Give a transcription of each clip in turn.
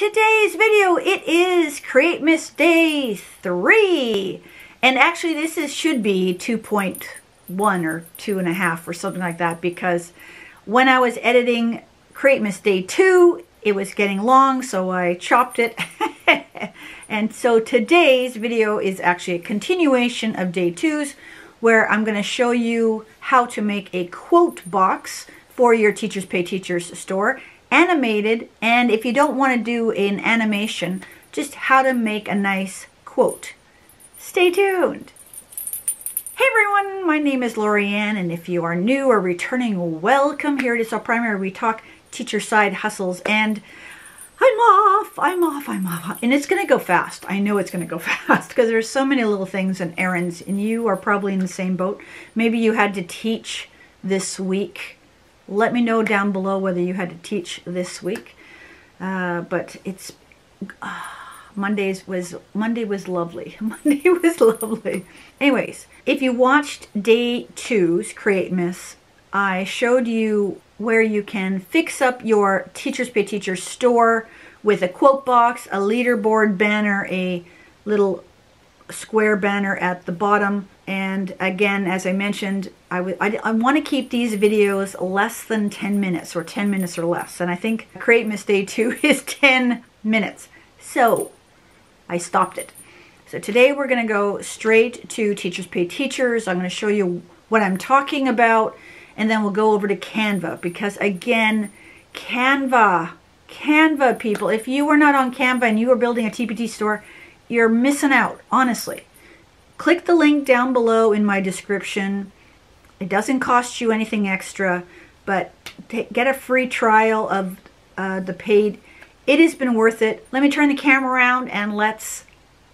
today's video, it is Create Miss Day 3. And actually should be 2.1 or 2.5 or something like that, because when I was editing Create Miss Day 2, it was getting long, so I chopped it. And so today's video is actually a continuation of Day 2's, where I'm going to show you how to make a quote box for your Teachers Pay Teachers store, animated, and if you don't want to do an animation, just how to make a nice quote. Stay tuned. Hey everyone, my name is Lorianne, and if you are new or returning, welcome. Here it is, our primary we talk teacher side hustles, and I'm off, and it's gonna go fast. I know it's gonna go fast because there's so many little things and errands, and you are probably in the same boat. Maybe you had to teach this week. Let me know down below whether you had to teach this week. But it's Monday was lovely. Monday was lovely. Anyways, if you watched Day 2's Create Miss, I showed you where you can fix up your Teachers Pay Teachers store with a quote box, a leaderboard banner, a little square banner at the bottom. And again, as I mentioned, I want to keep these videos less than 10 minutes or 10 minutes or less. And I think Create Miss Day 2 is 10 minutes. So I stopped it. So today we're going to go straight to Teachers Pay Teachers. I'm going to show you what I'm talking about, and then we'll go over to Canva, because again, Canva people, if you are not on Canva and you are building a TPT store, you're missing out, honestly. Click the link down below in my description. It doesn't cost you anything extra, but get a free trial of the paid. It has been worth it. Let me turn the camera around and let's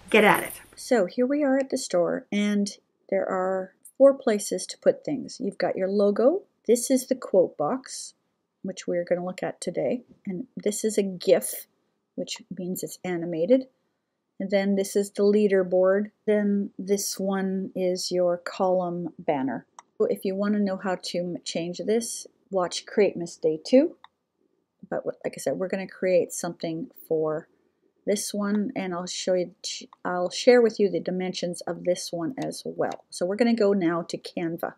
get at it. So here we are at the store, and there are 4 places to put things. You've got your logo. This is the quote box, which we're going to look at today. And this is a GIF, which means it's animated. And then this is the leaderboard. Then this one is your column banner. So if you want to know how to change this, watch Create Miss Day 2. But like I said, we're going to create something for this one, and I'll share with you the dimensions of this one as well. So we're going to go now to Canva.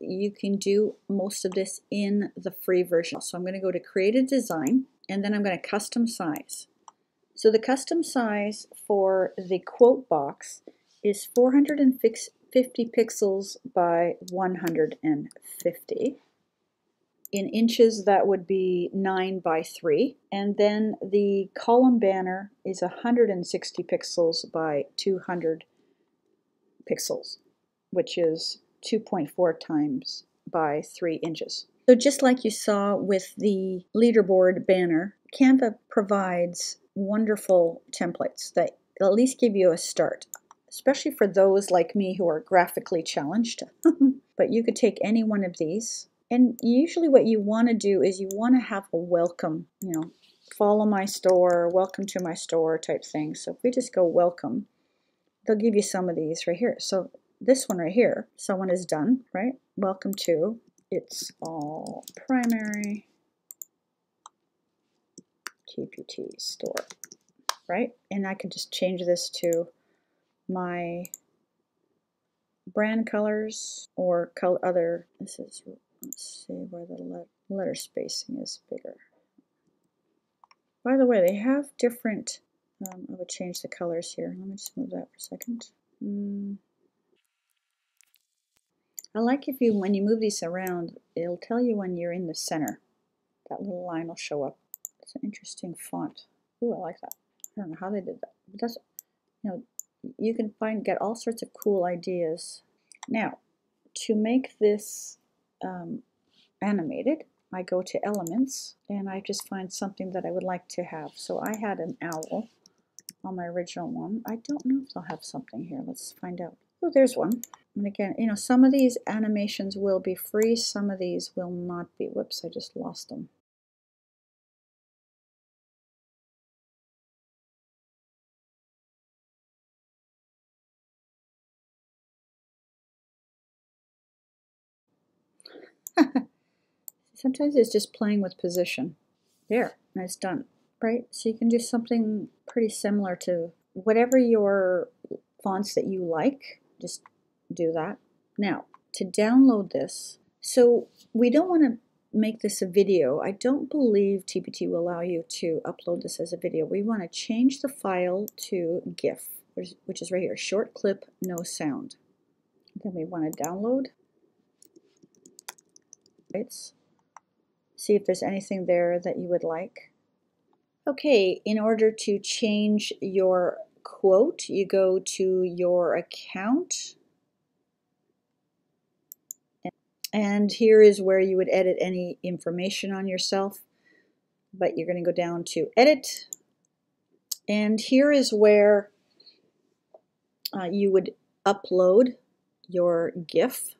You can do most of this in the free version. So I'm going to go to Create a Design, and then I'm going to custom size. So the custom size for the quote box is 450 pixels by 150. In inches, that would be 9 by 3. And then the column banner is 160 pixels by 200 pixels, which is 2.4 times by 3 inches. So just like you saw with the leaderboard banner, Canva provides wonderful templates that at least give you a start, especially for those like me who are graphically challenged. But you could take any one of these. And usually what you want to do is you want to have a welcome, follow my store, welcome to my store type thing. So if we just go welcome, they'll give you some of these right here. So this one right here, someone is done, right? Welcome to, it's all primary TPT store, right? And I can just change this to my brand colors or other. This is, let's see where the letter spacing is bigger. By the way, they have different, I would change the colors here. Let me just move that for a second. I like when you move these around, it'll tell you when you're in the center. That little line will show up. It's an interesting font. Ooh, I like that. I don't know how they did that. But that's, you can get all sorts of cool ideas. Now, to make this animated, I go to Elements, and I just find something that I would like to have. So I had an owl on my original one. I don't know if they'll have something here. Let's find out. Oh, there's one. And again, some of these animations will be free, some of these will not be. Whoops, I just lost them. Sometimes it's just playing with position. There, and it's done. right? So you can do something pretty similar to whatever your fonts that you like, just do that. Now, to download this, so we don't want to make this a video. I don't believe TPT will allow you to upload this as a video. We want to change the file to GIF, which is right here, short clip, no sound. Then we want to download. Right. See if there's anything there that you would like. Okay, in order to change your quote, you go to your account. And here is where you would edit any information on yourself. But you're going to go down to edit. And here is where you would upload your GIF.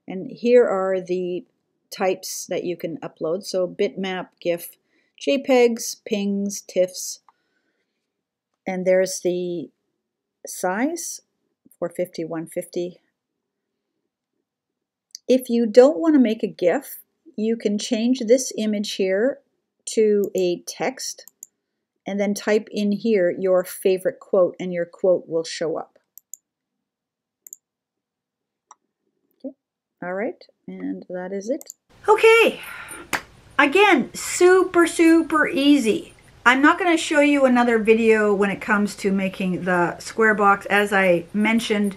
And here are the types that you can upload. So bitmap, GIF, JPEGs, PNGs, TIFFs. And there's the size, 450, 150. If you don't want to make a GIF, you can change this image here to a text and then type in here your favorite quote and your quote will show up. Okay. All right, and that is it. Okay, again, super, super easy. I'm not going to show you another video when it comes to making the square box. As I mentioned,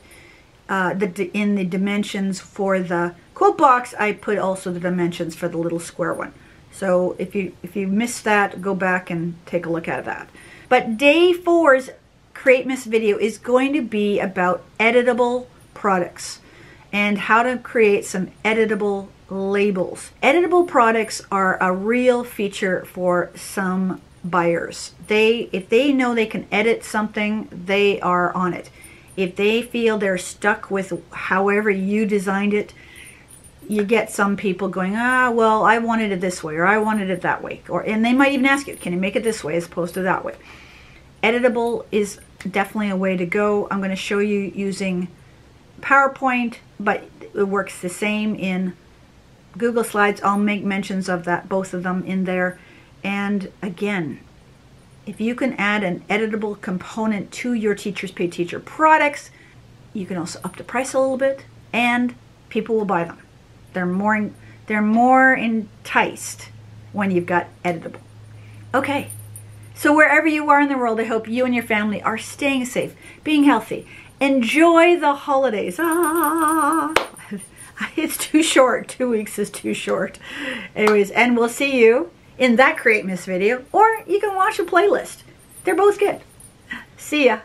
in the dimensions for the quote box, I put also the dimensions for the little square one. So if you missed that, go back and take a look at that. But day 4's Create Miss video is going to be about editable products and how to create some editable labels. Editable products are a real feature for some buyers. If they know they can edit something, they are on it. If they feel they're stuck with however you designed it, you get some people going, well, I wanted it this way, or I wanted it that way. And they might even ask you, can you make it this way as opposed to that way? Editable is definitely a way to go. I'm going to show you using PowerPoint, but it works the same in Google Slides. I'll make mentions of that, both of them in there. And again, if you can add an editable component to your Teachers Pay Teacher products, you can also up the price a little bit, and people will buy them. They're more enticed when you've got editable. Okay, so wherever you are in the world, I hope you and your family are staying safe, being healthy. Enjoy the holidays. It's too short. 2 weeks is too short. Anyways, and we'll see you in that Create Miss video, or you can watch a playlist. They're both good. See ya.